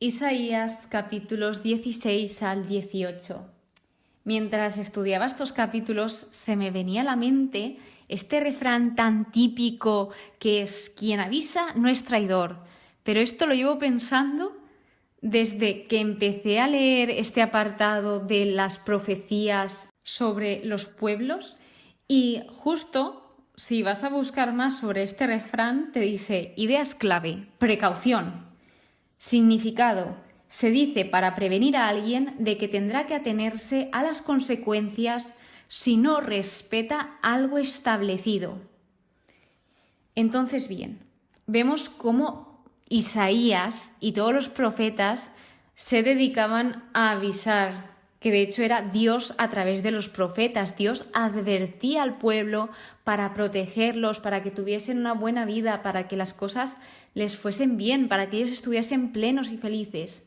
Isaías capítulos 16 al 18. Mientras estudiaba estos capítulos se me venía a la mente este refrán tan típico que es: quien avisa no es traidor. Pero esto lo llevo pensando desde que empecé a leer este apartado de las profecías sobre los pueblos, y justo si vas a buscar más sobre este refrán te dice ideas clave, precaución. Significado: se dice para prevenir a alguien de que tendrá que atenerse a las consecuencias si no respeta algo establecido. Entonces, bien, vemos cómo Isaías y todos los profetas se dedicaban a avisar, que de hecho era Dios a través de los profetas. Dios advertía al pueblo para protegerlos, para que tuviesen una buena vida, para que las cosas les fuesen bien, para que ellos estuviesen plenos y felices.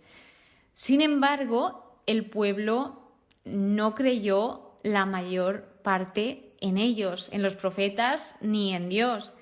Sin embargo, el pueblo no creyó la mayor parte en ellos, en los profetas, ni en Dios.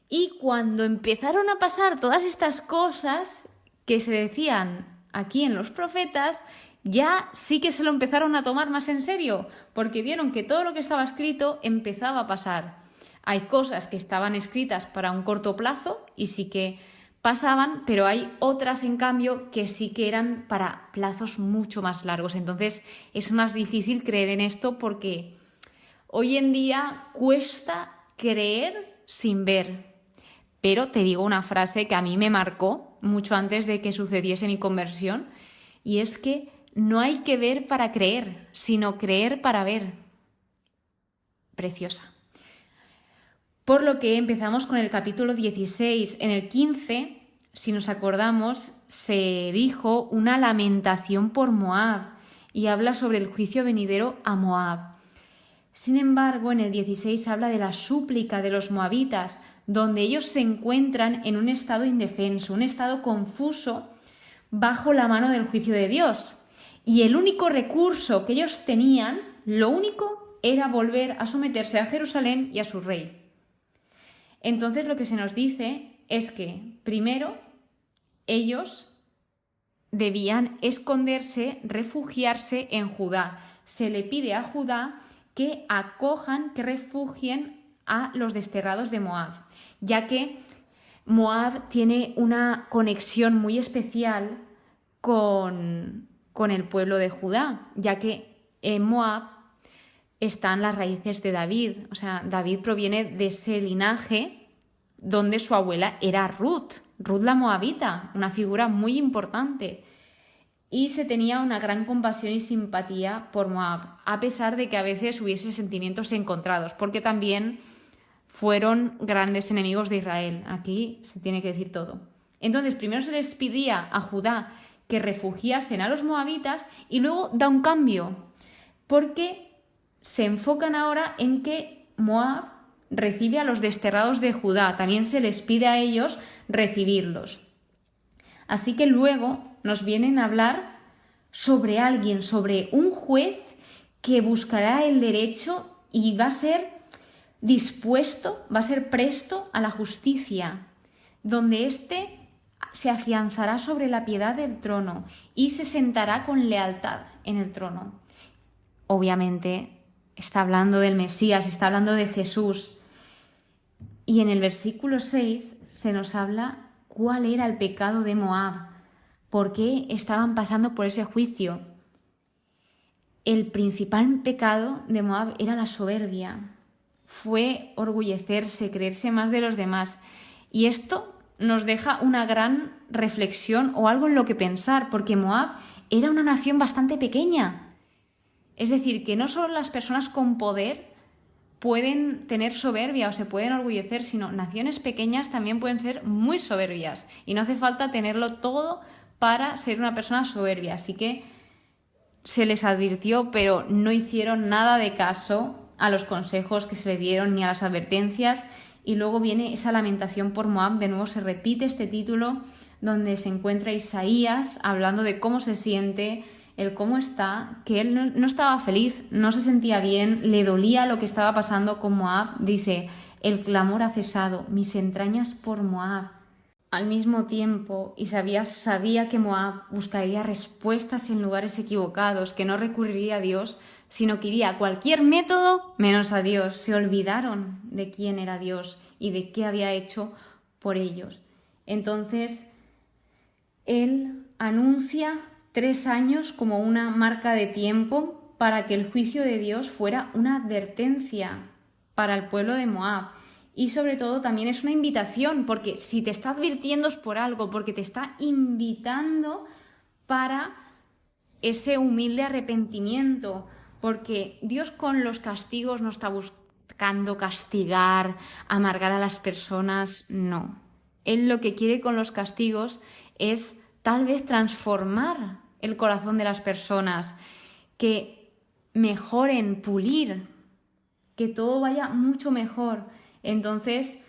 Y cuando empezaron a pasar todas estas cosas que se decían aquí en los profetas, ya sí que se lo empezaron a tomar más en serio, porque vieron que todo lo que estaba escrito empezaba a pasar. Hay cosas que estaban escritas para un corto plazo y sí que pasaban, pero hay otras, en cambio, que sí que eran para plazos mucho más largos. Entonces es más difícil creer en esto porque hoy en día cuesta creer sin ver. Pero te digo una frase que a mí me marcó mucho antes de que sucediese mi conversión, y es que no hay que ver para creer, sino creer para ver. Preciosa. Por lo que empezamos con el capítulo 16. En el 15, si nos acordamos, se dijo una lamentación por Moab y habla sobre el juicio venidero a Moab. Sin embargo, en el 16 habla de la súplica de los moabitas, donde ellos se encuentran en un estado indefenso, un estado confuso bajo la mano del juicio de Dios. Y el único recurso que ellos tenían, lo único, era volver a someterse a Jerusalén y a su rey. Entonces lo que se nos dice es que, primero, ellos debían esconderse, refugiarse en Judá. Se le pide a Judá que acojan, que refugien a los desterrados de Moab, ya que Moab tiene una conexión muy especial con el pueblo de Judá, ya que en Moab están las raíces de David. O sea, David proviene de ese linaje donde su abuela era Ruth la moabita, una figura muy importante. Y se tenía una gran compasión y simpatía por Moab, a pesar de que a veces hubiese sentimientos encontrados, porque también fueron grandes enemigos de Israel. Aquí se tiene que decir todo. Entonces, primero se les pedía a Judá que refugiasen a los moabitas y luego da un cambio, porque se enfocan ahora en que Moab recibe a los desterrados de Judá. También se les pide a ellos recibirlos. Así que luego nos vienen a hablar sobre alguien, sobre un juez que buscará el derecho y va a ser dispuesto, va a ser presto a la justicia, donde éste se afianzará sobre la piedad del trono y se sentará con lealtad en el trono. Obviamente está hablando del Mesías, está hablando de Jesús. Y en el versículo 6 se nos habla cuál era el pecado de Moab, por qué estaban pasando por ese juicio. El principal pecado de Moab era la soberbia. Fue orgullecerse, creerse más de los demás. Y esto nos deja una gran reflexión o algo en lo que pensar, porque Moab era una nación bastante pequeña. Es decir, que no solo las personas con poder pueden tener soberbia o se pueden orgullecer, sino naciones pequeñas también pueden ser muy soberbias y no hace falta tenerlo todo para ser una persona soberbia. Así que se les advirtió, pero no hicieron nada de caso a los consejos que se le dieron ni a las advertencias. Y luego viene esa lamentación por Moab. De nuevo se repite este título donde se encuentra Isaías hablando de cómo se siente, el cómo está, que él no estaba feliz, no se sentía bien, le dolía lo que estaba pasando con Moab. Dice: el clamor ha cesado, mis entrañas por Moab. al mismo tiempo Isaías sabía que Moab buscaría respuestas en lugares equivocados, que no recurriría a Dios, sino que iría a cualquier método menos a Dios. Se olvidaron de quién era Dios y de qué había hecho por ellos. Entonces, él anuncia 3 años como una marca de tiempo para que el juicio de Dios fuera una advertencia para el pueblo de Moab. Y sobre todo también es una invitación, porque si te está advirtiendo es por algo, porque te está invitando para ese humilde arrepentimiento, porque Dios con los castigos no está buscando castigar, amargar a las personas, no. Él lo que quiere con los castigos es tal vez transformar el corazón de las personas, que mejoren, pulir, que todo vaya mucho mejor. Entonces,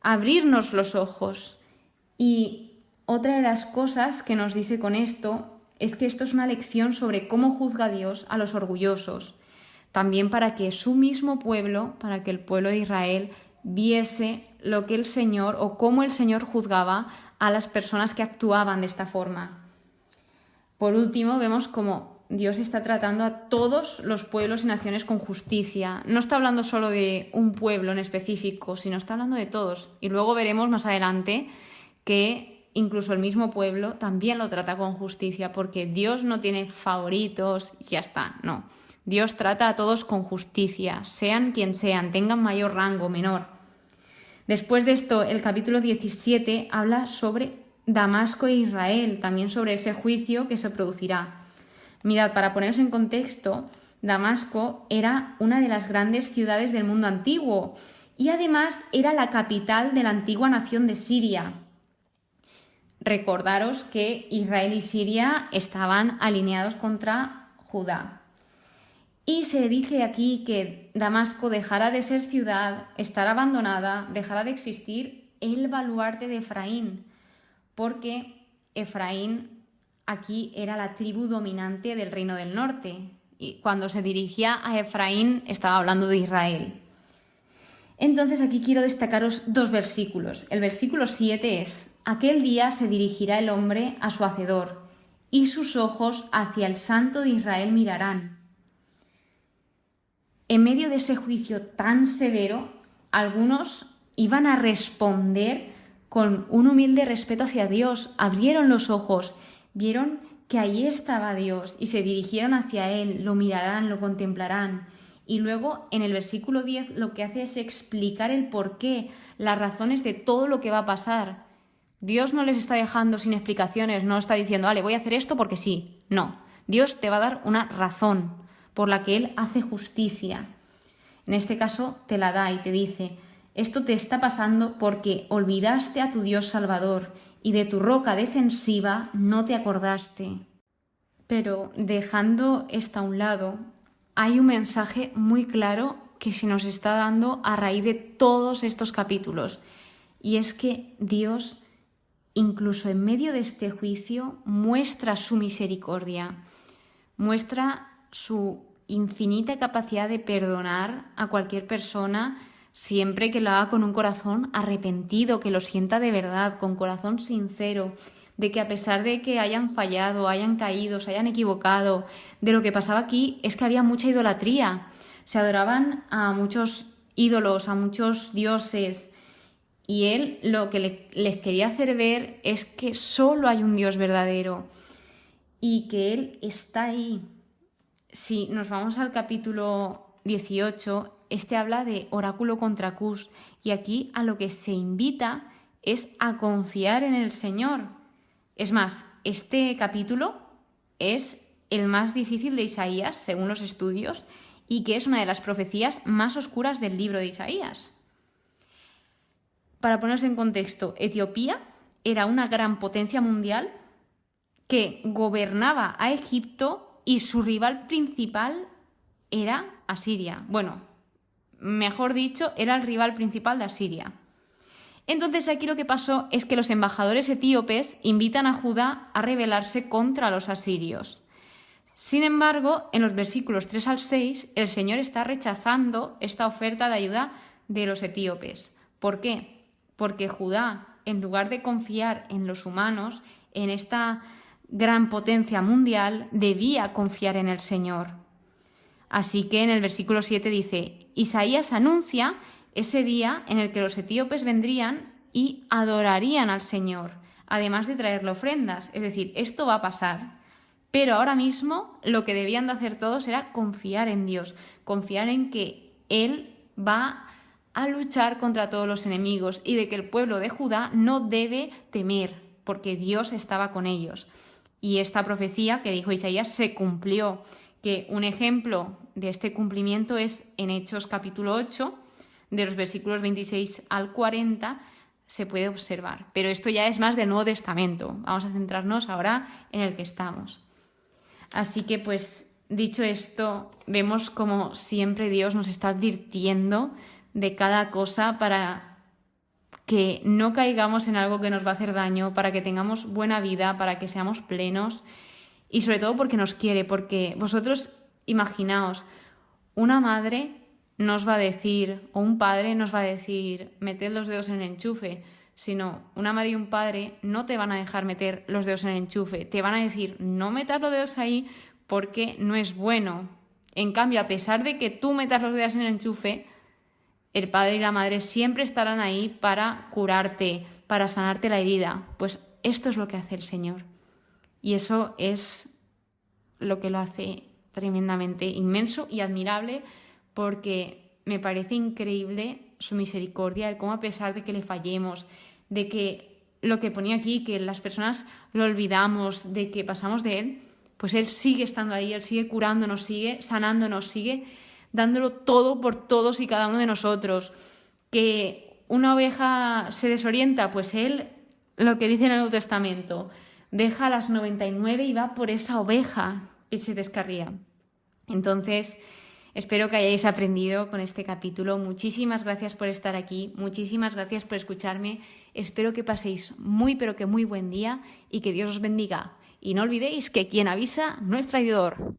abrirnos los ojos. Y otra de las cosas que nos dice con esto es que esto es una lección sobre cómo juzga Dios a los orgullosos. También para que su mismo pueblo, para que el pueblo de Israel viese lo que el Señor o cómo el Señor juzgaba a las personas que actuaban de esta forma. Por último, vemos cómo Dios está tratando a todos los pueblos y naciones con justicia. No está hablando solo de un pueblo en específico, sino está hablando de todos. Y luego veremos más adelante que incluso el mismo pueblo también lo trata con justicia, porque Dios no tiene favoritos y ya está, no. Dios trata a todos con justicia, sean quien sean, tengan mayor rango, menor. Después de esto, el capítulo 17 habla sobre Damasco e Israel, también sobre ese juicio que se producirá. Mirad, para poneros en contexto, Damasco era una de las grandes ciudades del mundo antiguo y además era la capital de la antigua nación de Siria. Recordaros que Israel y Siria estaban alineados contra Judá. Y se dice aquí que Damasco dejará de ser ciudad, estará abandonada, dejará de existir el baluarte de Efraín, porque Efraín aquí era la tribu dominante del reino del norte, y cuando se dirigía a Efraín estaba hablando de Israel. Entonces aquí quiero destacaros 2 versículos. El versículo 7 es: aquel día se dirigirá el hombre a su hacedor, y sus ojos hacia el Santo de Israel mirarán. En medio de ese juicio tan severo, algunos iban a responder con un humilde respeto hacia Dios, abrieron los ojos, vieron que allí estaba Dios y se dirigieron hacia Él, lo mirarán, lo contemplarán. Y luego en el versículo 10 lo que hace es explicar el porqué, las razones de todo lo que va a pasar. Dios no les está dejando sin explicaciones, no está diciendo, vale, voy a hacer esto porque sí. No, Dios te va a dar una razón por la que Él hace justicia. En este caso te la da y te dice, esto te está pasando porque olvidaste a tu Dios Salvador y de tu roca defensiva no te acordaste. Pero dejando esto a un lado, hay un mensaje muy claro que se nos está dando a raíz de todos estos capítulos. Y es que Dios, incluso en medio de este juicio, muestra su misericordia, muestra su infinita capacidad de perdonar a cualquier persona siempre que lo haga con un corazón arrepentido, que lo sienta de verdad, con corazón sincero, de que a pesar de que hayan fallado, hayan caído, se hayan equivocado, de lo que pasaba aquí es que había mucha idolatría. Se adoraban a muchos ídolos, a muchos dioses, y él lo que les quería hacer ver es que solo hay un Dios verdadero y que Él está ahí. Si nos vamos al capítulo 18, este habla de oráculo contra Cus, y aquí a lo que se invita es a confiar en el Señor. Es más, este capítulo es el más difícil de Isaías, según los estudios, y que es una de las profecías más oscuras del libro de Isaías. Para ponernos en contexto, Etiopía era una gran potencia mundial que gobernaba a Egipto y su rival principal era Asiria. Bueno, mejor dicho, era el rival principal de Asiria. Entonces aquí lo que pasó es que los embajadores etíopes invitan a Judá a rebelarse contra los asirios. Sin embargo, en los versículos 3 al 6, el Señor está rechazando esta oferta de ayuda de los etíopes. ¿Por qué? Porque Judá en lugar de confiar en los humanos, en esta gran potencia mundial, debía confiar en el Señor. Así que en el versículo 7 dice: Isaías anuncia ese día en el que los etíopes vendrían y adorarían al Señor, además de traerle ofrendas. Es decir, esto va a pasar. Pero ahora mismo lo que debían de hacer todos era confiar en Dios, confiar en que Él va a luchar contra todos los enemigos y de que el pueblo de Judá no debe temer, porque Dios estaba con ellos. Y esta profecía que dijo Isaías se cumplió, que un ejemplo de este cumplimiento es en Hechos capítulo 8, de los versículos 26 al 40, se puede observar. Pero esto ya es más del Nuevo Testamento. Vamos a centrarnos ahora en el que estamos. Así que, pues, dicho esto, vemos como siempre Dios nos está advirtiendo de cada cosa para que no caigamos en algo que nos va a hacer daño, para que tengamos buena vida, para que seamos plenos y sobre todo porque nos quiere, porque vosotros imaginaos, una madre nos va a decir, o un padre nos va a decir, meted los dedos en el enchufe, sino una madre y un padre no te van a dejar meter los dedos en el enchufe, te van a decir, no metas los dedos ahí porque no es bueno. En cambio, a pesar de que tú metas los dedos en el enchufe, el padre y la madre siempre estarán ahí para curarte, para sanarte la herida. Pues esto es lo que hace el Señor. Y eso es lo que lo hace tremendamente inmenso y admirable, porque me parece increíble su misericordia, el cómo a pesar de que le fallemos, de que lo que ponía aquí, que las personas lo olvidamos, de que pasamos de Él, pues Él sigue estando ahí, Él sigue curándonos, sigue sanándonos, sigue dándolo todo por todos y cada uno de nosotros. Que una oveja se desorienta, pues Él, lo que dice en el Nuevo Testamento, deja las 99 y va por esa oveja que se descarría. Entonces, espero que hayáis aprendido con este capítulo. Muchísimas gracias por estar aquí, muchísimas gracias por escucharme. Espero que paséis muy, pero que muy buen día y que Dios os bendiga. Y no olvidéis que quien avisa no es traidor.